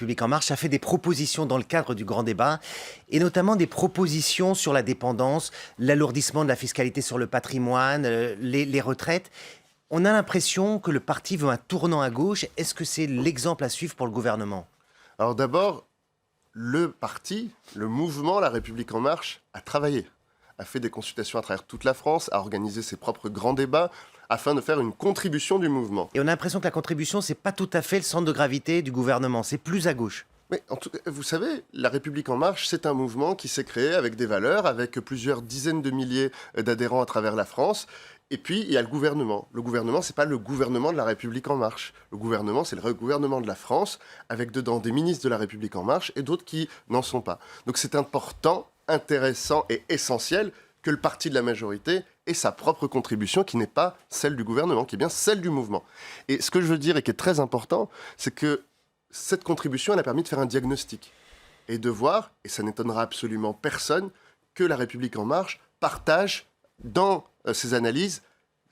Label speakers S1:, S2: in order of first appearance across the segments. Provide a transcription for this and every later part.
S1: République En Marche a fait des propositions dans le cadre du grand débat, et notamment des propositions sur la dépendance, l'alourdissement de la fiscalité sur le patrimoine, les retraites. On a l'impression que le parti veut un tournant à gauche. Est-ce que c'est l'exemple à suivre pour le gouvernement ?
S2: Alors d'abord, le parti, le mouvement La République En Marche a travaillé, a fait des consultations à travers toute la France, a organisé ses propres grands débats afin de faire une contribution du mouvement.
S1: Et on a l'impression que la contribution, c'est pas tout à fait le centre de gravité du gouvernement, c'est plus à gauche.
S2: Mais en tout cas, vous savez, La République En Marche, c'est un mouvement qui s'est créé avec des valeurs, avec plusieurs dizaines de milliers d'adhérents à travers la France. Et puis, il y a le gouvernement. Le gouvernement, c'est pas le gouvernement de La République En Marche. Le gouvernement, c'est le gouvernement de la France, avec dedans des ministres de La République En Marche et d'autres qui n'en sont pas. Donc c'est important, intéressant et essentiel que le parti de la majorité ait sa propre contribution qui n'est pas celle du gouvernement, qui est bien celle du mouvement. Et ce que je veux dire et qui est très important, c'est que cette contribution, elle a permis de faire un diagnostic et de voir, et ça n'étonnera absolument personne, que La République En Marche partage dans ses analyses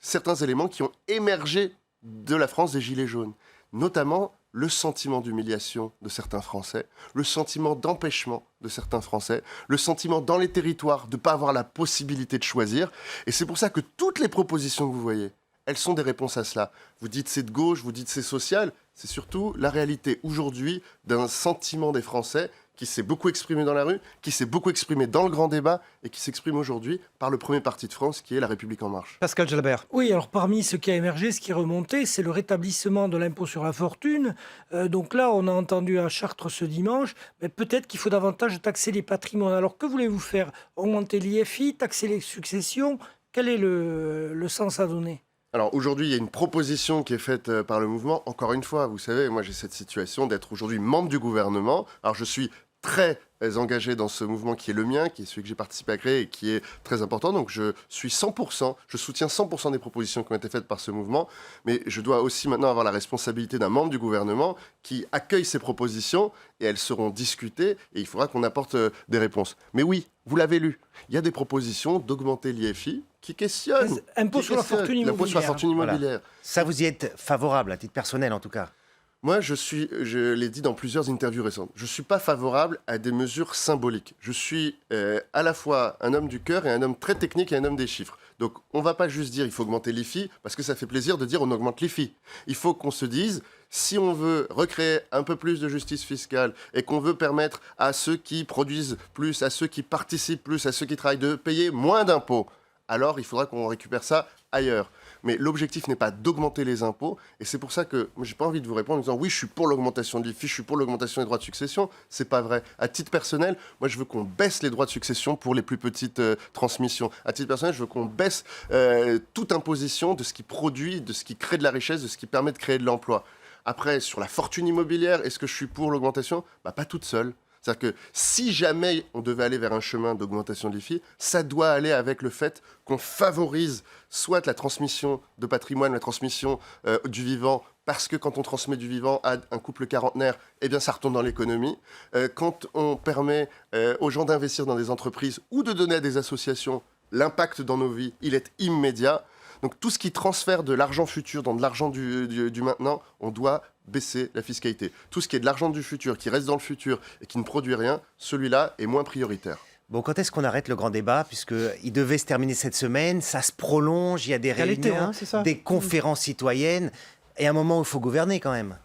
S2: certains éléments qui ont émergé de la France des Gilets jaunes, notamment le sentiment d'humiliation de certains Français, le sentiment d'empêchement de certains Français, le sentiment dans les territoires de ne pas avoir la possibilité de choisir. Et c'est pour ça que toutes les propositions que vous voyez, elles sont des réponses à cela. Vous dites c'est de gauche, vous dites c'est social, c'est surtout la réalité aujourd'hui d'un sentiment des Français qui s'est beaucoup exprimé dans la rue, qui s'est beaucoup exprimé dans le grand débat et qui s'exprime aujourd'hui par le premier parti de France qui est La République En Marche.
S3: Pascal Jalabert.
S4: Oui, alors parmi ce qui a émergé, ce qui est remonté, c'est le rétablissement de l'impôt sur la fortune. Donc là, on a entendu à Chartres ce dimanche, mais peut-être qu'il faut davantage taxer les patrimoines. Alors que voulez-vous faire ? Augmenter l'IFI, taxer les successions ? Quel est le sens à donner ?
S2: Alors aujourd'hui, il y a une proposition qui est faite par le mouvement. Encore une fois, vous savez, moi j'ai cette situation d'être aujourd'hui membre du gouvernement. Alors je suis très engagé dans ce mouvement qui est le mien, qui est celui que j'ai participé à créer et qui est très important. Donc je suis 100%, je soutiens 100% des propositions qui ont été faites par ce mouvement, mais je dois aussi maintenant avoir la responsabilité d'un membre du gouvernement qui accueille ces propositions et elles seront discutées et il faudra qu'on apporte des réponses. Mais oui, vous l'avez lu, il y a des propositions d'augmenter l'IFI qui questionnent.
S4: Impôt sur la fortune immobilière.
S2: L'impôt sur la fortune immobilière.
S1: Voilà. Ça, vous y êtes favorable, à titre personnel en tout cas ?
S2: Moi, je l'ai dit dans plusieurs interviews récentes, je ne suis pas favorable à des mesures symboliques. Je suis à la fois un homme du cœur et un homme très technique et un homme des chiffres. Donc, on ne va pas juste dire il faut augmenter l'IFI, parce que ça fait plaisir de dire on augmente l'IFI. Il faut qu'on se dise, si on veut recréer un peu plus de justice fiscale et qu'on veut permettre à ceux qui produisent plus, à ceux qui participent plus, à ceux qui travaillent de payer moins d'impôts, alors il faudra qu'on récupère ça ailleurs. Mais l'objectif n'est pas d'augmenter les impôts, et c'est pour ça que moi, j'ai pas envie de vous répondre en disant oui, je suis pour l'augmentation de l'IFI, je suis pour l'augmentation des droits de succession. C'est pas vrai. À titre personnel, moi, je veux qu'on baisse les droits de succession pour les plus petites transmissions. À titre personnel, je veux qu'on baisse toute imposition de ce qui produit, de ce qui crée de la richesse, de ce qui permet de créer de l'emploi. Après, sur la fortune immobilière, est-ce que je suis pour l'augmentation ? Pas toute seule. C'est-à-dire que si jamais on devait aller vers un chemin d'augmentation de l'IFI, ça doit aller avec le fait qu'on favorise soit la transmission de patrimoine, la transmission du vivant, parce que quand on transmet du vivant à un couple quarantenaire, eh bien ça retombe dans l'économie. Quand on permet aux gens d'investir dans des entreprises ou de donner à des associations, l'impact dans nos vies, il est immédiat. Donc tout ce qui transfère de l'argent futur dans de l'argent du maintenant, on doit baisser la fiscalité. Tout ce qui est de l'argent du futur, qui reste dans le futur et qui ne produit rien, celui-là est moins prioritaire.
S1: Bon, quand est-ce qu'on arrête le grand débat ? Puisqu'il devait se terminer cette semaine, ça se prolonge, il y a des réunions, des conférences citoyennes, et à un moment où il faut gouverner quand même.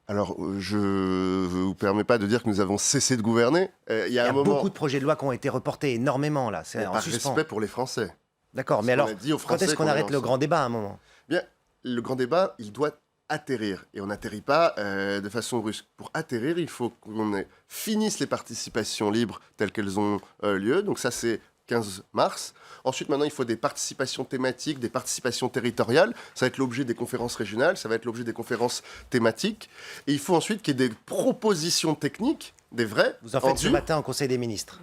S2: Alors, je ne vous permets pas de dire que nous avons cessé de gouverner.
S1: Il y a beaucoup de projets de loi qui ont été reportés, énormément là. C'est
S2: par respect pour les Français.
S1: D'accord, mais alors, quand est-ce qu'on arrête le grand débat à un moment ?
S2: Bien, le grand débat, il doit atterrir. Et on n'atterrit pas de façon brusque. Pour atterrir, il faut qu'on finisse les participations libres telles qu'elles ont lieu. Donc ça, c'est 15 mars. Ensuite, maintenant, il faut des participations thématiques, des participations territoriales. Ça va être l'objet des conférences régionales, ça va être l'objet des conférences thématiques. Et il faut ensuite qu'il y ait des propositions techniques, des vraies.
S1: Vous en faites ce matin au Conseil des ministres.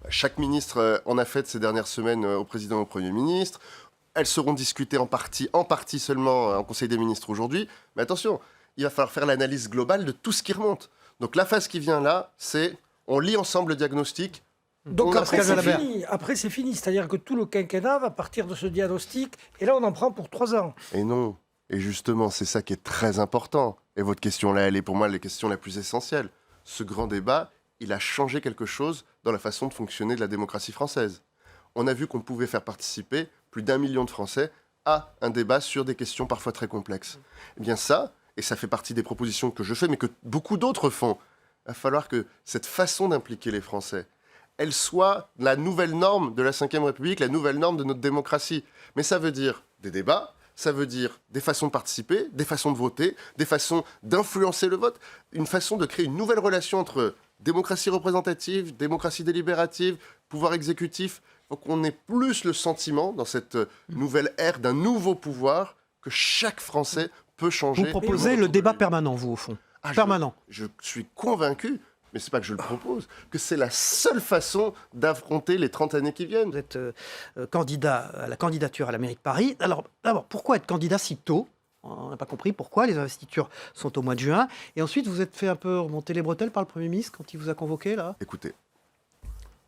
S2: Chaque ministre en a fait ces dernières semaines au président et au Premier ministre. Elles seront discutées en partie seulement en Conseil des ministres aujourd'hui. Mais attention, il va falloir faire l'analyse globale de tout ce qui remonte. Donc la phase qui vient là, c'est on lit ensemble le diagnostic.
S4: Donc après c'est fini. Après c'est fini. C'est-à-dire que tout le quinquennat va partir de ce diagnostic et là on en prend pour 3 ans.
S2: Et non. Et justement, c'est ça qui est très important. Et votre question là, elle est pour moi la question la plus essentielle. ce grand débat, il a changé quelque chose dans la façon de fonctionner de la démocratie française. On a vu qu'on pouvait faire participer plus d'1 million de Français à un débat sur des questions parfois très complexes. Eh bien ça, et ça fait partie des propositions que je fais, mais que beaucoup d'autres font, il va falloir que cette façon d'impliquer les Français, elle soit la nouvelle norme de la Ve République, la nouvelle norme de notre démocratie. Mais ça veut dire des débats, ça veut dire des façons de participer, des façons de voter, des façons d'influencer le vote, une façon de créer une nouvelle relation entre démocratie représentative, démocratie délibérative, pouvoir exécutif. Donc on ait plus le sentiment, dans cette nouvelle ère d'un nouveau pouvoir, que chaque Français peut changer.
S3: Vous proposez le débat permanent, vous, au fond. Permanent.
S2: Je suis convaincu, mais ce n'est pas que je le propose, que c'est la seule façon d'affronter les 30 années qui viennent.
S3: Vous êtes candidat à la candidature à la mairie de Paris. Alors, d'abord, pourquoi être candidat si tôt ? On n'a pas compris pourquoi. Les investitures sont au mois de juin. Et ensuite, vous êtes fait un peu remonter les bretelles par le Premier ministre quand il vous a convoqué, là ?
S2: Écoutez,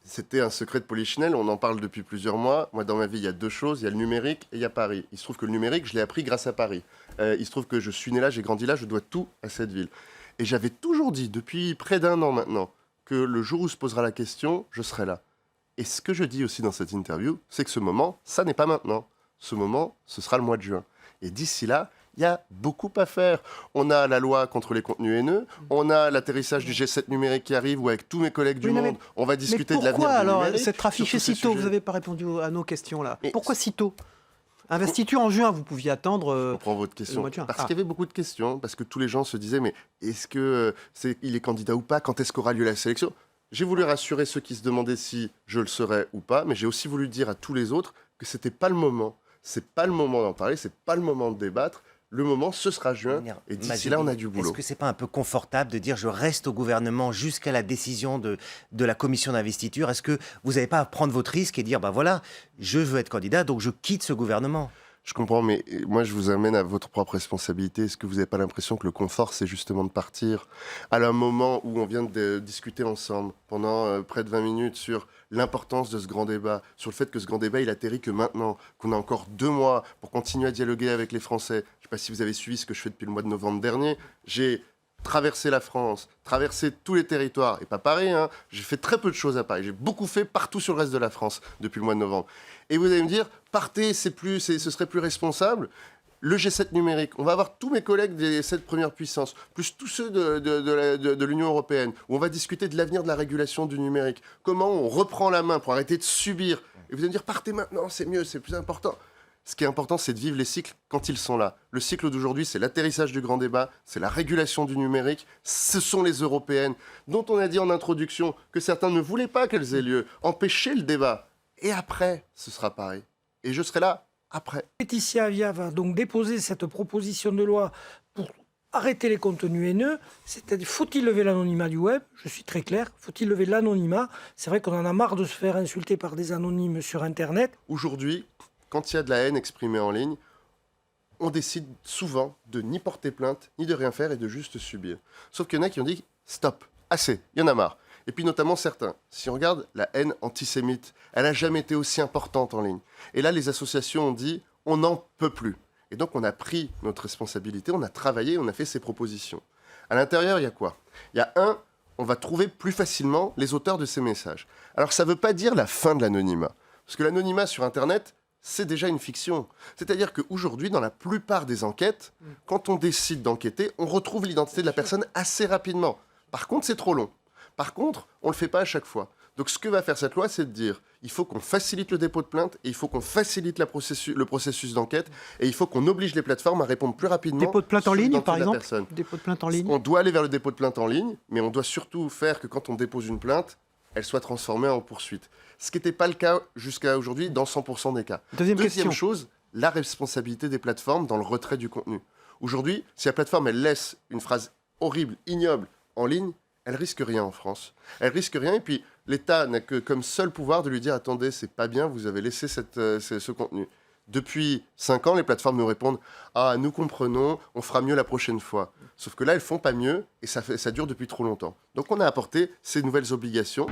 S2: c'était un secret de Polichinelle, on en parle depuis plusieurs mois. Moi, dans ma vie, il y a deux choses, il y a le numérique et il y a Paris. Il se trouve que le numérique, je l'ai appris grâce à Paris. Il se trouve que je suis né là, j'ai grandi là, je dois tout à cette ville. Et j'avais toujours dit, depuis près d'1 an maintenant, que le jour où se posera la question, je serai là. Et ce que je dis aussi dans cette interview, c'est que ce moment, ça n'est pas maintenant. Ce moment, ce sera le mois de juin. Et d'ici là, il y a beaucoup à faire. On a la loi contre les contenus haineux, on a l'atterrissage du G7 numérique qui arrive, où avec tous mes collègues du monde, on va discuter de l'avenir du numérique.
S3: Pourquoi alors s'être affiché si tôt ? Vous n'avez pas répondu à nos questions là. Pourquoi si tôt ? Investiture en juin, vous pouviez attendre.
S2: Je comprends votre question.
S3: Le mois de juin.
S2: Parce qu'il y avait beaucoup de questions, parce que tous les gens se disaient, mais est-ce que il est candidat ou pas ? Quand est-ce qu'aura lieu la sélection ? J'ai voulu rassurer ceux qui se demandaient si je le serais ou pas, mais j'ai aussi voulu dire à tous les autres que c'était pas le moment. C'est pas le moment d'en parler, c'est pas le moment de débattre. Le moment, ce sera juin, et d'ici là, on a du boulot.
S1: Est-ce que c'est pas un peu confortable de dire je reste au gouvernement jusqu'à la décision de la commission d'investiture ? Est-ce que vous n'avez pas à prendre votre risque et dire, ben voilà, je veux être candidat, donc je quitte ce gouvernement ?
S2: Je comprends, mais moi, je vous amène à votre propre responsabilité. Est-ce que vous n'avez pas l'impression que le confort, c'est justement de partir à un moment où on vient de discuter ensemble pendant près de 20 minutes sur l'importance de ce grand débat, sur le fait que ce grand débat, il atterrit que maintenant, qu'on a encore 2 mois pour continuer à dialoguer avec les Français. Je ne sais pas si vous avez suivi ce que je fais depuis le mois de novembre dernier. J'ai traversé la France, traversé tous les territoires, et pas Paris, hein. J'ai fait très peu de choses à Paris. J'ai beaucoup fait partout sur le reste de la France depuis le mois de novembre. Et vous allez me dire, partez, ce serait plus responsable. Le G7 numérique, on va avoir tous mes collègues des 7 premières puissances, plus tous ceux de l'Union européenne, où on va discuter de l'avenir de la régulation du numérique. Comment on reprend la main pour arrêter de subir. Et vous allez me dire, partez maintenant, c'est mieux, c'est plus important. Ce qui est important, c'est de vivre les cycles quand ils sont là. Le cycle d'aujourd'hui, c'est l'atterrissage du grand débat, c'est la régulation du numérique, ce sont les européennes, dont on a dit en introduction que certains ne voulaient pas qu'elles aient lieu, empêcher le débat. Et après, ce sera pareil. Et je serai là après.
S4: Laetitia Avia va donc déposer cette proposition de loi pour arrêter les contenus haineux. C'est-à-dire, faut-il lever l'anonymat du web ? Je suis très clair. Faut-il lever l'anonymat ? C'est vrai qu'on en a marre de se faire insulter par des anonymes sur Internet.
S2: Aujourd'hui, quand il y a de la haine exprimée en ligne, on décide souvent de ni porter plainte, ni de rien faire et de juste subir. Sauf qu'il y en a qui ont dit « stop, assez, il y en a marre ». Et puis notamment certains. Si on regarde la haine antisémite, elle n'a jamais été aussi importante en ligne. Et là, les associations ont dit « on n'en peut plus ». Et donc on a pris notre responsabilité, on a travaillé, on a fait ces propositions. À l'intérieur, il y a quoi ? Il y a on va trouver plus facilement les auteurs de ces messages. Alors ça ne veut pas dire la fin de l'anonymat. Parce que l'anonymat sur Internet, c'est déjà une fiction. C'est-à-dire qu'aujourd'hui, dans la plupart des enquêtes, quand on décide d'enquêter, on retrouve l'identité de la personne assez rapidement. Par contre, c'est trop long. Par contre, on ne le fait pas à chaque fois. Donc ce que va faire cette loi, c'est de dire il faut qu'on facilite le dépôt de plainte, et il faut qu'on facilite le processus d'enquête, et il faut qu'on oblige les plateformes à répondre plus rapidement.
S3: Dépôt de plainte en ligne, par exemple ? Dépôt de plainte en ligne.
S2: On doit aller vers le dépôt de plainte en ligne, mais on doit surtout faire que quand on dépose une plainte, elle soit transformée en poursuite. Ce qui n'était pas le cas jusqu'à aujourd'hui dans 100% des cas. Deuxième chose, la responsabilité des plateformes dans le retrait du contenu. Aujourd'hui, si la plateforme elle laisse une phrase horrible, ignoble en ligne, elle risque rien en France. Elle risque rien, et puis l'État n'a que comme seul pouvoir de lui dire « Attendez, c'est pas bien, vous avez laissé ce contenu ». Depuis 5 ans, les plateformes nous répondent « Ah, nous comprenons, on fera mieux la prochaine fois ». Sauf que là, elles font pas mieux, et ça dure depuis trop longtemps. Donc on a apporté ces nouvelles obligations.